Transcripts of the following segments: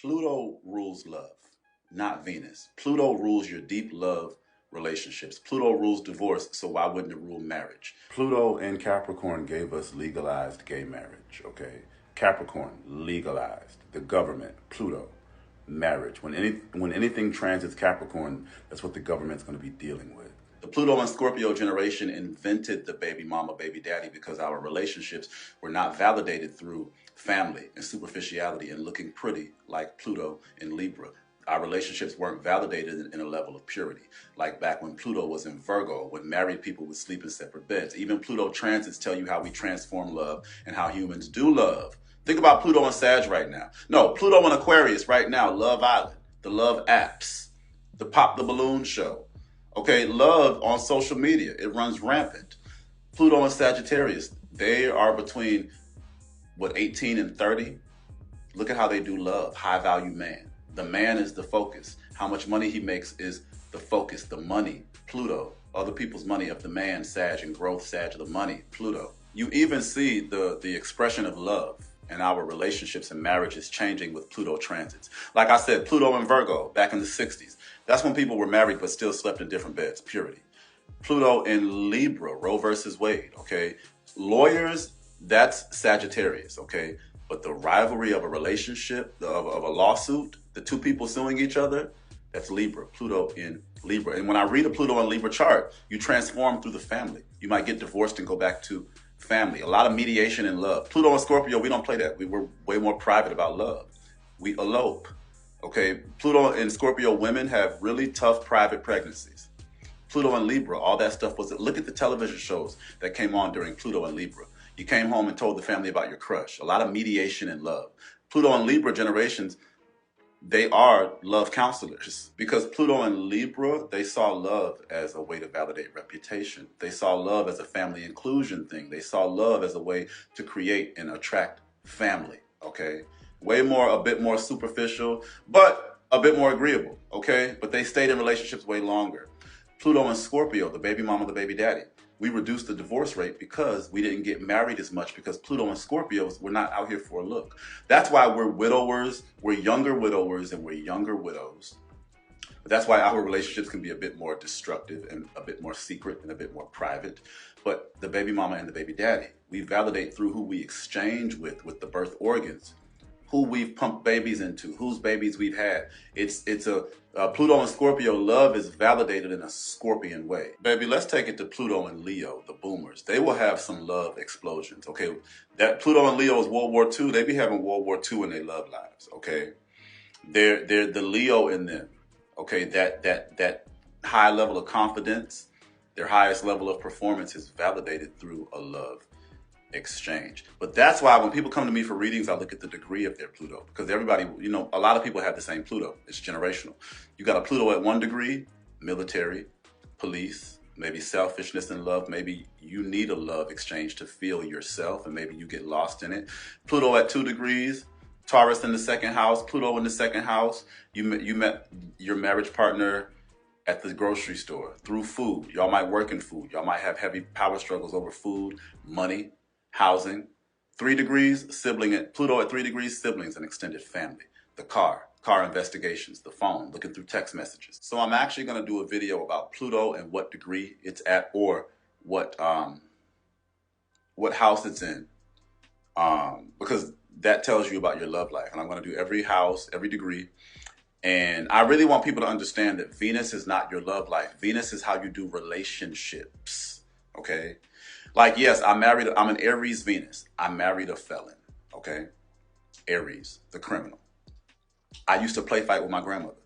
Pluto rules love, not Venus. Pluto rules your deep love relationships. Pluto rules divorce, so why wouldn't it rule marriage? Pluto in Capricorn gave us legalized gay marriage, okay? Capricorn, legalized. The government, Pluto, marriage. When anything transits Capricorn, that's what the government's going to be dealing with. The Pluto and Scorpio generation invented the baby mama, baby daddy because our relationships were not validated through family and superficiality and looking pretty like Pluto and Libra. Our relationships weren't validated in a level of purity, like back when Pluto was in Virgo, when married people would sleep in separate beds. Even Pluto transits tell you how we transform love and how humans do love. Think about Pluto and Sag right now. No, Pluto and Aquarius right now, Love Island, the love apps, the Pop the Balloon show. Okay, love on social media, it runs rampant. Pluto and Sagittarius, they are between, 18 and 30? Look at how they do love, high value man. The man is the focus. How much money he makes is the focus, the money, Pluto. Other people's money of the man, Sag, and growth, Sag, the money, Pluto. You even see the expression of love and our relationships and marriages changing with Pluto transits. Like I said, Pluto and Virgo back in the 60s. That's when people were married but still slept in different beds, purity. Pluto in Libra, Roe versus Wade, okay? Lawyers, that's Sagittarius, okay? But the rivalry of a relationship, of a lawsuit, the two people suing each other, that's Libra, Pluto in Libra. And when I read a Pluto and Libra chart, you transform through the family. You might get divorced and go back to family. A lot of mediation in love. Pluto and Scorpio, we don't play that. We're way more private about love. We elope. Okay, Pluto and Scorpio women have really tough private pregnancies. Pluto and Libra, all that stuff was, look at the television shows that came on during Pluto and Libra. You came home and told the family about your crush. A lot of mediation in love. Pluto and Libra generations, they are love counselors because Pluto and Libra, they saw love as a way to validate reputation. They saw love as a family inclusion thing. They saw love as a way to create and attract family, okay? A bit more superficial, but a bit more agreeable, okay? But they stayed in relationships way longer. Pluto and Scorpio, the baby mama, the baby daddy. We reduced the divorce rate because we didn't get married as much because Pluto and Scorpios were not out here for a look. That's why we're widowers, we're younger widowers, and we're younger widows. But that's why our relationships can be a bit more destructive and a bit more secret and a bit more private. But the baby mama and the baby daddy, we validate through who we exchange with the birth organs, who we've pumped babies into, whose babies we've had. It's Pluto and Scorpio love is validated in a Scorpion way. Baby, let's take it to Pluto and Leo, the boomers. They will have some love explosions, okay? That Pluto and Leo is World War II. They be having World War II in their love lives, okay? They're the Leo in them, okay? That high level of confidence, their highest level of performance is validated through a love exchange. But that's why when people come to me for readings, I look at the degree of their Pluto because everybody, a lot of people have the same Pluto. It's generational. You got a Pluto at 1 degree, military, police, maybe selfishness in love. Maybe you need a love exchange to feel yourself and maybe you get lost in it. Pluto at 2 degrees, Taurus in the 2nd house, Pluto in the 2nd house. You met your marriage partner at the grocery store through food. Y'all might work in food. Y'all might have heavy power struggles over food, money, housing. 3 degrees, Pluto at 3 degrees, siblings and extended family. The car investigations, the phone, looking through text messages. So I'm actually going to do a video about Pluto and what degree it's at or what house it's in, because that tells you about your love life. And I'm going to do every house, every degree. And I really want people to understand that Venus is not your love life. Venus is how you do relationships, okay? Like, yes, I'm an Aries Venus. I married a felon, okay? Aries, the criminal. I used to play fight with my grandmother.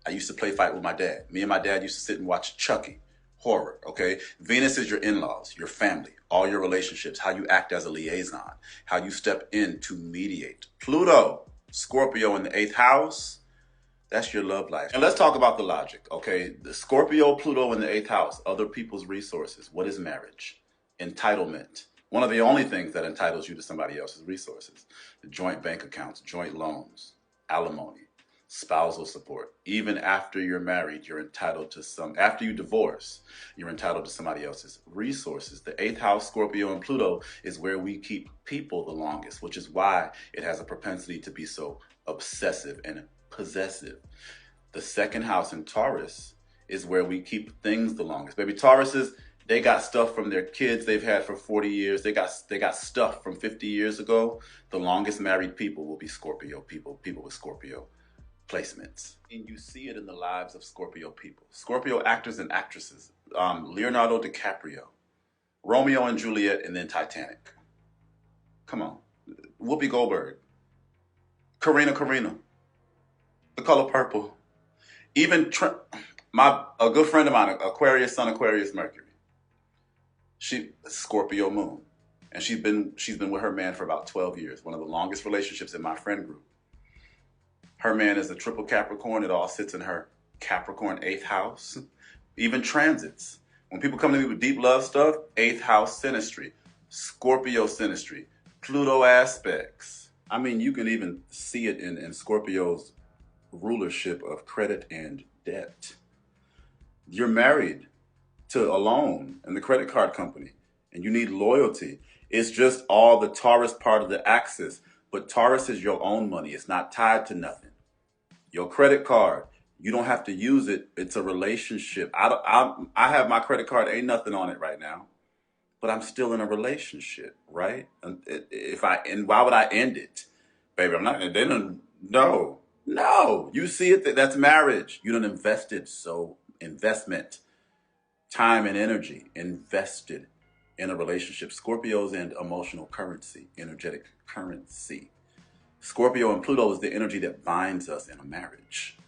I used to play fight with my dad. Me and my dad used to sit and watch Chucky, horror, okay? Venus is your in-laws, your family, all your relationships, how you act as a liaison, how you step in to mediate. Pluto, Scorpio in the 8th house, that's your love life. And let's talk about the logic, okay? The Scorpio, Pluto in the 8th house, other people's resources. What is marriage? Entitlement. One of the only things that entitles you to somebody else's resources. The joint bank accounts, joint loans, alimony, spousal support. Even after you're married, you're entitled to after you divorce, you're entitled to somebody else's resources. The 8th house, Scorpio and Pluto, is where we keep people the longest, which is why it has a propensity to be so obsessive and possessive. The second house in Taurus is where we keep things the longest. Baby, Tauruses, they got stuff from their kids they've had for 40 years. They got stuff from 50 years ago. The longest married people will be Scorpio people with Scorpio placements. And you see it in the lives of Scorpio people. Scorpio actors and actresses. Leonardo DiCaprio, Romeo and Juliet, and then Titanic. Come on. Whoopi Goldberg, Karina, The Color Purple. Even a good friend of mine, Aquarius Sun, Aquarius Mercury. She Scorpio Moon, and she's been with her man for about 12 years. One of the longest relationships in my friend group. Her man is a triple Capricorn. It all sits in her Capricorn 8th house. Even transits. When people come to me with deep love stuff, 8th house synastry, Scorpio synastry, Pluto aspects. I mean, you can even see it in Scorpio's rulership of credit and debt. You're married to a loan and the credit card company, and you need loyalty. It's just all the Taurus part of the axis, but Taurus is your own money. It's not tied to nothing. Your credit card, you don't have to use it. It's a relationship. I have my credit card, ain't nothing on it right now, but I'm still in a relationship, right? And why would I end it? Baby, I'm not, they don't, no, you see it, that's marriage. You done invested, so investment, time and energy invested in a relationship. Scorpios and emotional currency, energetic currency. Scorpio and Pluto is the energy that binds us in a marriage.